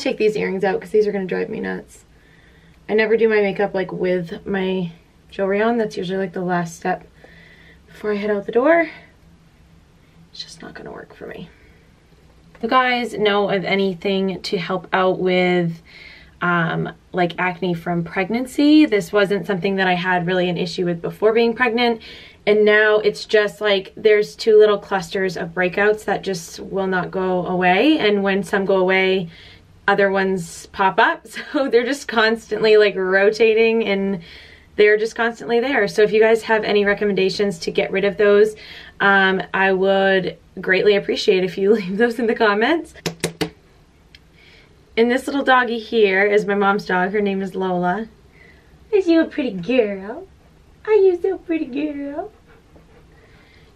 to take these earrings out because these are going to drive me nuts. I never do my makeup like with my jewelry on. That's usually like the last step before I head out the door. It's just not going to work for me. If you guys know of anything to help out with like acne from pregnancy, this wasn't something that I had really an issue with before being pregnant, and now it's just like there's two little clusters of breakouts that just will not go away, and when some go away, other ones pop up. So they're just constantly like rotating, and they're just constantly there. So if you guys have any recommendations to get rid of those, I would greatly appreciate if you leave those in the comments. And this little doggy here is my mom's dog. Her name is Lola. Is you a pretty girl? Are you so pretty girl?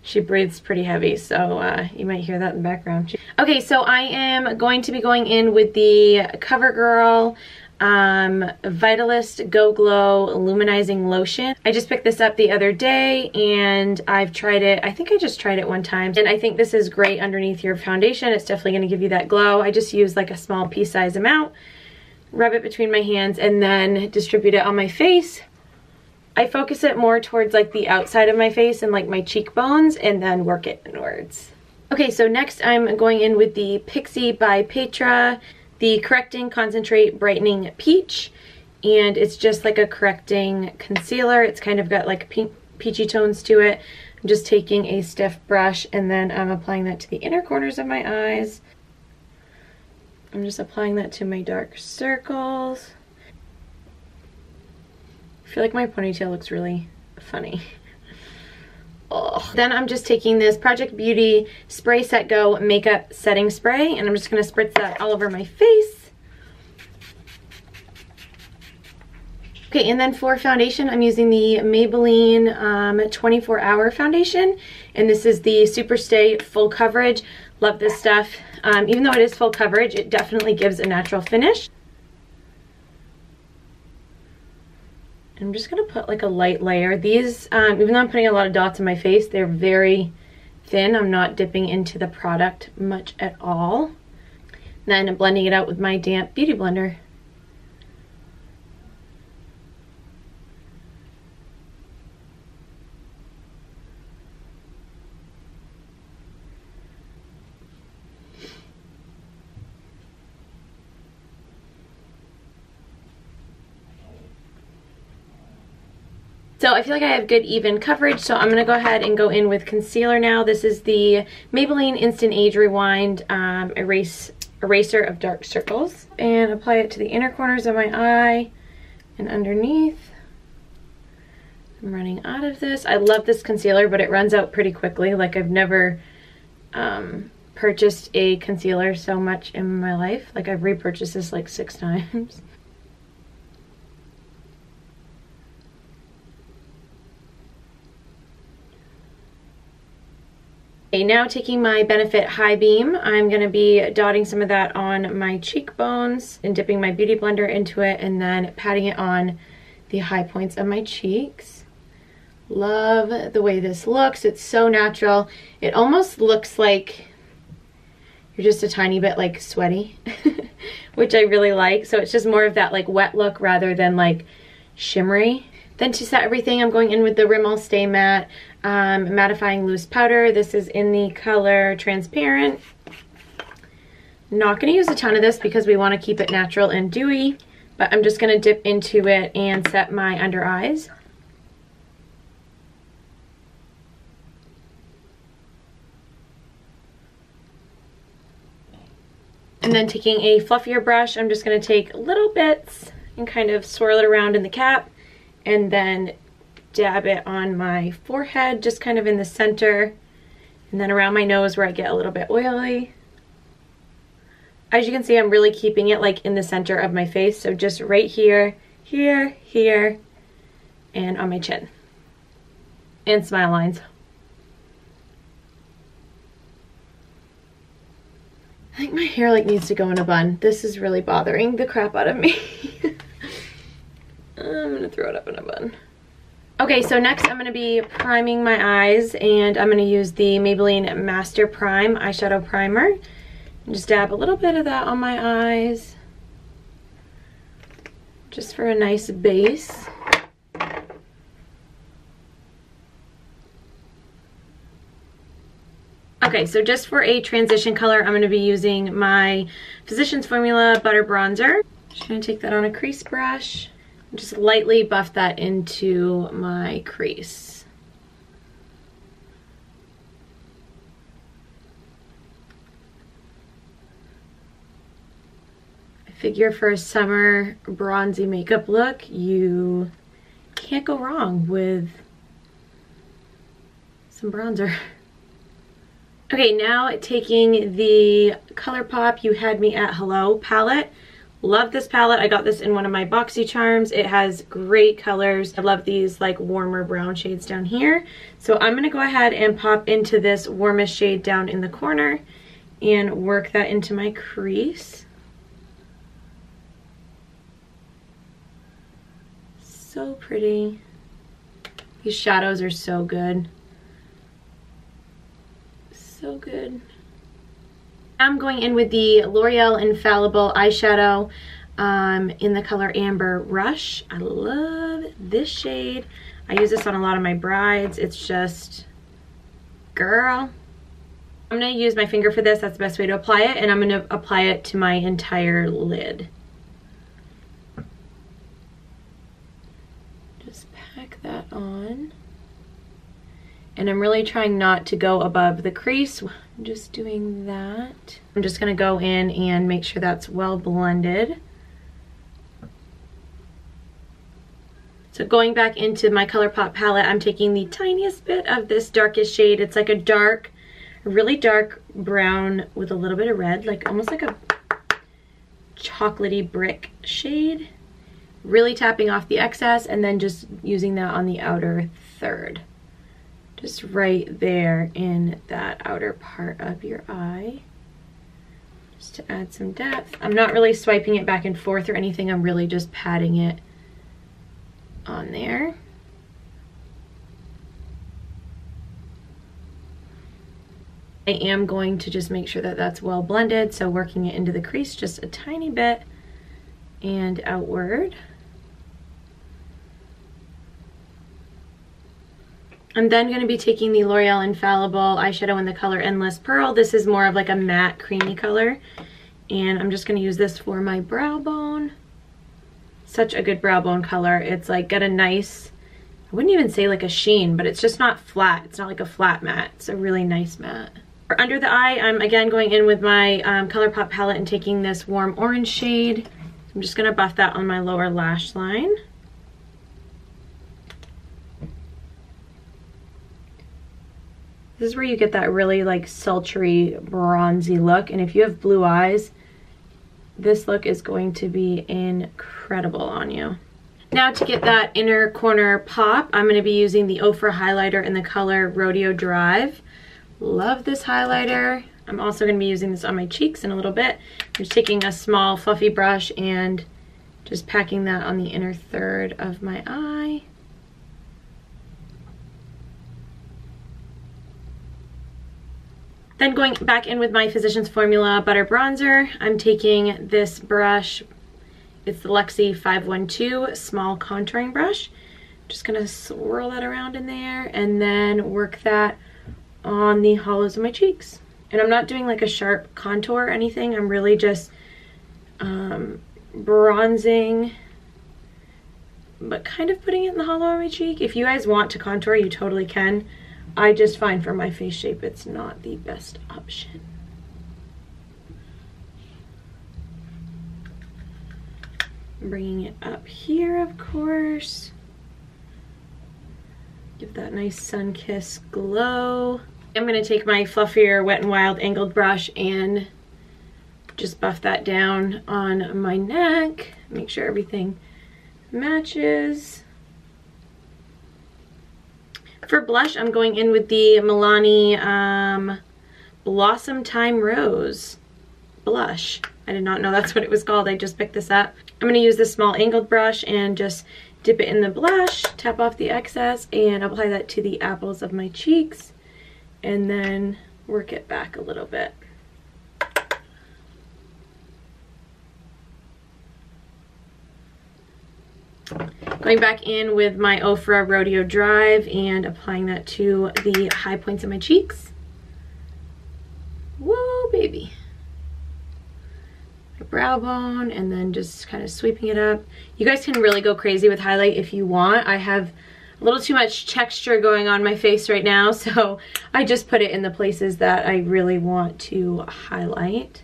She breathes pretty heavy, so you might hear that in the background. Okay, so I am going to be going in with the Covergirl Vitalist Go Glow Luminizing Lotion. I just picked this up the other day and I've tried it. I think I just tried it one time, and I think this is great underneath your foundation. It's definitely going to give you that glow. I just use like a small pea size amount, rub it between my hands, and then distribute it on my face. I focus it more towards like the outside of my face and like my cheekbones, and then work it inwards. Okay, so next I'm going in with the Pixi by Petra, the Correcting Concentrate Brightening Peach, and it's just like a correcting concealer. It's kind of got like peachy tones to it. I'm just taking a stiff brush and then I'm applying that to the inner corners of my eyes. I'm just applying that to my dark circles. I feel like my ponytail looks really funny. Oh. Then I'm just taking this Project Beauty Spray.Set.Go makeup setting spray, and I'm just going to spritz that all over my face. Okay, and then for foundation, I'm using the Maybelline 24 Hour Foundation, and this is the Superstay Full Coverage. Love this stuff. Even though it is full coverage, it definitely gives a natural finish. I'm just going to put like a light layer. These, even though I'm putting a lot of dots in my face, they're very thin. I'm not dipping into the product much at all. Then I'm blending it out with my damp beauty blender. So I feel like I have good even coverage, so I'm going to go ahead and go in with concealer now. This is the Maybelline Instant Age Rewind Eraser of Dark Circles. And apply it to the inner corners of my eye and underneath. I'm running out of this. I love this concealer, but it runs out pretty quickly. Like, I've never purchased a concealer so much in my life. Like, I've repurchased this like 6 times. Okay, now taking my Benefit High Beam, I'm going to be dotting some of that on my cheekbones and dipping my beauty blender into it and then patting it on the high points of my cheeks. Love the way this looks. It's so natural. It almost looks like you're just a tiny bit like sweaty, which I really like. So it's just more of that like wet look rather than like shimmery. Then to set everything, I'm going in with the Rimmel Stay Matte Mattifying Loose Powder. This is in the color Transparent. Not going to use a ton of this because we want to keep it natural and dewy, but I'm just going to dip into it and set my under eyes. And then taking a fluffier brush, I'm just going to take little bits and kind of swirl it around in the cap and then dab it on my forehead, just kind of in the center, and then around my nose where I get a little bit oily. As you can see, I'm really keeping it like in the center of my face, so just right here, here, here, and on my chin. And smile lines. I think my hair like needs to go in a bun. This is really bothering the crap out of me. I'm gonna throw it up in a bun. Okay, so next I'm going to be priming my eyes, and I'm going to use the Maybelline Master Prime Eyeshadow Primer. And just dab a little bit of that on my eyes. just for a nice base. Okay, so just for a transition color, I'm going to be using my Physicians Formula Butter Bronzer. Just going to take that on a crease brush and just lightly buff that into my crease. I figure for a summer bronzy makeup look, you can't go wrong with some bronzer. Okay, now taking the ColorPop You Had Me at Hello palette. Love this palette. I got this in one of my boxy charms. It has great colors. I love these like warmer brown shades down here. So I'm going to go ahead and pop into this warmest shade down in the corner and work that into my crease. So pretty. These shadows are so good. So good. I'm going in with the L'Oreal Infallible eyeshadow in the color Amber Rush. I love this shade. I use this on a lot of my brides. It's just, girl. I'm going to use my finger for this. That's the best way to apply it. And I'm going to apply it to my entire lid. Just pack that on. And I'm really trying not to go above the crease. I'm just doing that. I'm just gonna go in and make sure that's well blended. So going back into my ColourPop palette, I'm taking the tiniest bit of this darkest shade. It's like a really dark brown with a little bit of red, like almost like a chocolatey brick shade. Really tapping off the excess and then just using that on the outer third. Just right there in that outer part of your eye, just to add some depth. I'm not really swiping it back and forth or anything. I'm really just patting it on there. I am going to just make sure that that's well blended, so working it into the crease just a tiny bit and outward. I'm then going to be taking the L'Oreal Infallible eyeshadow in the color Endless Pearl. This is more of like a matte creamy color. And I'm just going to use this for my brow bone. Such a good brow bone color. It's like got a nice, I wouldn't even say like a sheen, but it's just not flat. It's not like a flat matte. It's a really nice matte. For under the eye, I'm again going in with my ColourPop palette and taking this warm orange shade. I'm just going to buff that on my lower lash line. This is where you get that really like sultry bronzy look, and if you have blue eyes, this look is going to be incredible on you. Now to get that inner corner pop, I'm going to be using the Ofra highlighter in the color Rodeo Drive. Love this highlighter. I'm also going to be using this on my cheeks in a little bit. I'm just taking a small fluffy brush and just packing that on the inner third of my eye. Then going back in with my Physicians Formula Butter Bronzer, I'm taking this brush. It's the Luxie 512 small contouring brush. Just gonna swirl that around in there and then work that on the hollows of my cheeks. And I'm not doing like a sharp contour or anything. I'm really just bronzing, but kind of putting it in the hollow of my cheek. If you guys want to contour, you totally can. I just find for my face shape it's not the best option. Bringing it up here, of course. Give that nice sun-kissed glow. I'm going to take my fluffier Wet n Wild angled brush and just buff that down on my neck. Make sure everything matches. For blush, I'm going in with the Milani Blossomtime Rose blush. I did not know that's what it was called. I just picked this up. I'm going to use this small angled brush and just dip it in the blush, tap off the excess, and apply that to the apples of my cheeks, and then work it back a little bit. Going back in with my Ofra Rodeo Drive and applying that to the high points of my cheeks. Whoa, baby. My brow bone, and then just kind of sweeping it up. You guys can really go crazy with highlight if you want. I have a little too much texture going on my face right now, so I just put it in the places that I really want to highlight.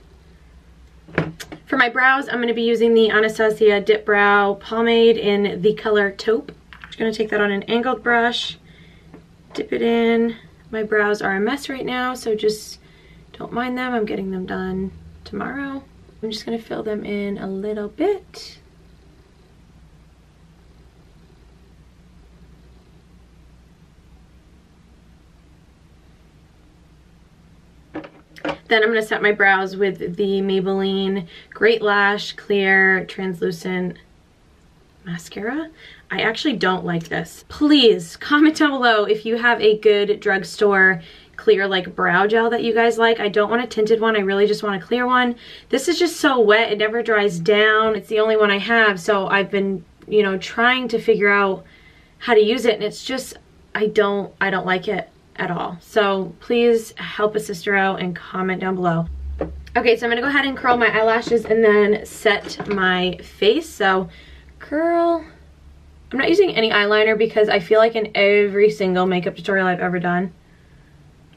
For my brows, I'm going to be using the Anastasia Dip Brow Pomade in the color Taupe. I'm just going to take that on an angled brush, dip it in. My brows are a mess right now, so just don't mind them. I'm getting them done tomorrow. I'm just going to fill them in a little bit. Then I'm going to set my brows with the Maybelline Great Lash Clear Translucent Mascara. I actually don't like this. Please comment down below if you have a good drugstore clear like brow gel that you guys like. I don't want a tinted one. I really just want a clear one. This is just so wet. It never dries down. It's the only one I have. So I've been, you know, trying to figure out how to use it. And it's just, I don't like it at all. So please help a sister out and comment down below. Okay, so I'm gonna go ahead and curl my eyelashes and then set my face. So curl. I'm not using any eyeliner because I feel like in every single makeup tutorial I've ever done,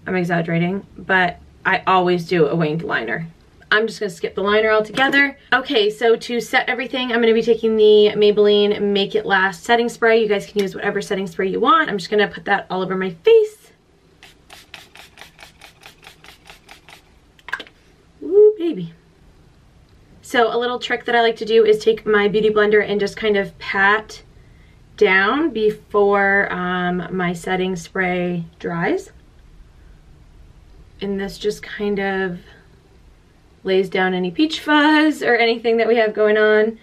I'm exaggerating, but I always do a winged liner. I'm just gonna skip the liner altogether. Okay, so to set everything, I'm gonna be taking the Maybelline Make It Last setting spray. You guys can use whatever setting spray you want. I'm just gonna put that all over my face. Ooh, baby. So a little trick that I like to do is take my beauty blender and just kind of pat down before my setting spray dries. And this just kind of lays down any peach fuzz or anything that we have going on,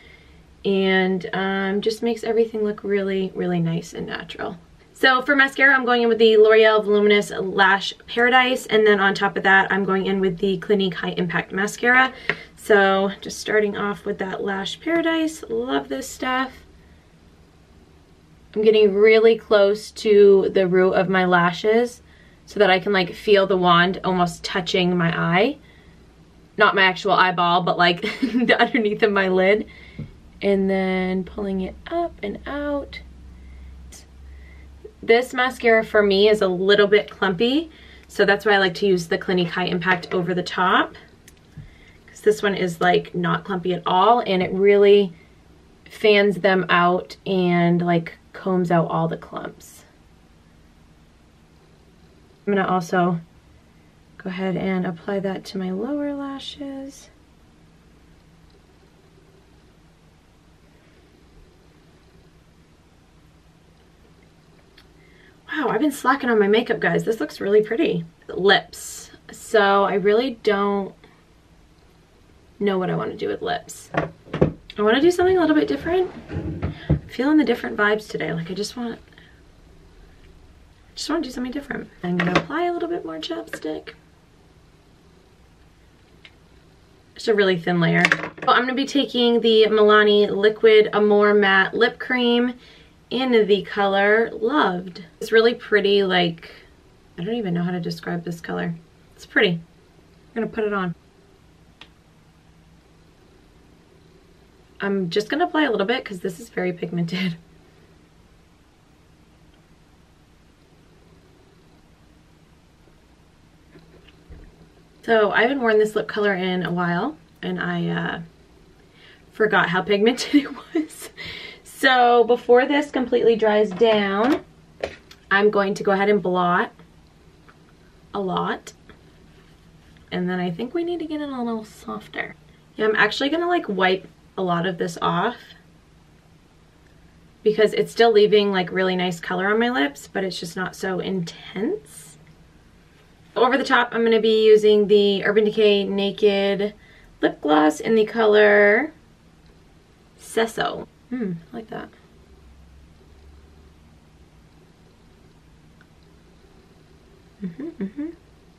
and just makes everything look really, really nice and natural. So for mascara, I'm going in with the L'Oreal Voluminous Lash Paradise, and then on top of that, I'm going in with the Clinique High Impact Mascara. So just starting off with that Lash Paradise. Love this stuff. I'm getting really close to the root of my lashes so that I can like feel the wand almost touching my eye. Not my actual eyeball, but like the underneath of my lid. And then pulling it up and out. This mascara for me is a little bit clumpy, so that's why I like to use the Clinique High Impact over the top. Because this one is like not clumpy at all, and it really fans them out and like combs out all the clumps. I'm gonna also go ahead and apply that to my lower lashes. Wow, I've been slacking on my makeup, guys. This looks really pretty. Lips. So I really don't know what I want to do with lips. I want to do something a little bit different. I'm feeling the different vibes today. Like I just want to do something different. I'm going to apply a little bit more chapstick. Just a really thin layer. So I'm going to be taking the Milani Liquid Amore Matte Lip Cream in the color Loved. It's really pretty, like, I don't even know how to describe this color. It's pretty. I'm gonna put it on. I'm just gonna apply a little bit because this is very pigmented. So I haven't worn this lip color in a while, and I forgot how pigmented it was. So before this completely dries down, I'm going to go ahead and blot a lot. And then I think we need to get it a little softer. Yeah, I'm actually gonna like wipe a lot of this off because it's still leaving like really nice color on my lips, but it's just not so intense. Over the top, I'm gonna be using the Urban Decay Naked Lip Gloss in the color Sesso. I like that.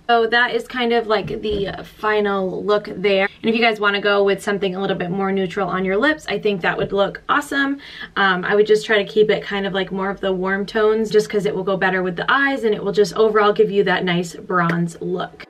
So that is kind of like the final look there. And if you guys want to go with something a little bit more neutral on your lips, I think that would look awesome. I would just try to keep it kind of like more of the warm tones just because it will go better with the eyes and it will just overall give you that nice bronze look.